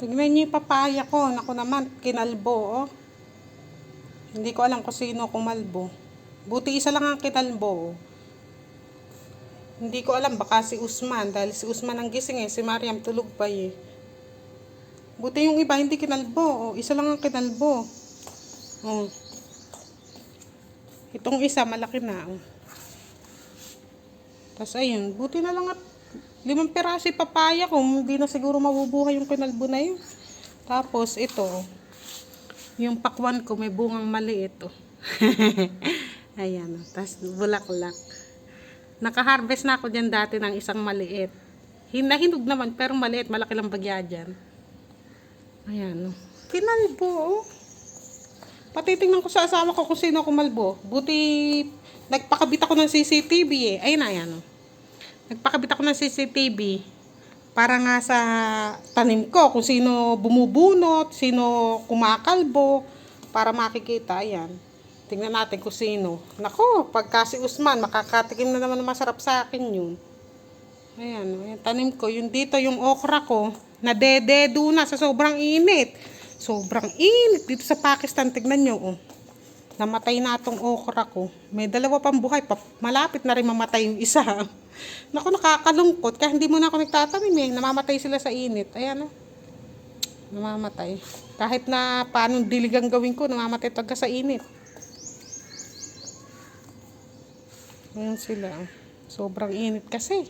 Tignan niyo yung papaya ko. Naku naman, kinalbo, oh. Hindi ko alam kung sino kumalbo. Buti isa lang ang kinalbo, oh. Hindi ko alam, baka si Usman. Dahil si Usman ang gising eh. Si Mariam tulog pa eh. Buti yung iba hindi kinalbo, oh. Isa lang ang kinalbo. Oh. Itong isa, malaki na, oh. Tapos ayun, buti na lang at 5 piraso papaya ko. Hindi na siguro mabubuhay yung kinalbo na yun. Tapos ito, yung pakwan ko may bungang maliit, oh. Ayan, oh. Tapos bulaklak. Naka-harvest na ako dyan dati ng isang maliit. Hinahinog naman pero maliit, malaki lang bagya dyan. Ayan, oh. Kinalbo, oh. Patitingnan ko sa asawa ko kung sino kumalbo. Buti nagpakabit ako ng CCTV eh. Ayun na, ayan, oh. Nagpakabit ako ng CCTV para nga sa tanim ko kung sino bumubunot, sino kumakalbo, para makikita. Ayan. Tingnan natin kung sino. Nako, pagka si Usman, makakatikim na naman masarap sa akin yun. Ayan, yung tanim ko. Yung dito, yung okra ko, nadededo na sa sobrang init. Sobrang init dito sa Pakistan. Tignan nyo, oh. Namatay na itong okra ko. May 2 pang buhay. Malapit na rin mamatay yung isa. Naku, nakakalungkot. Kaya hindi mo na ako nagtatanim eh. Namamatay sila sa init. Ayan, oh. Namamatay. Kahit na paano diligang gawin ko, namamatay talaga sa init. Ayan sila. Sobrang init kasi.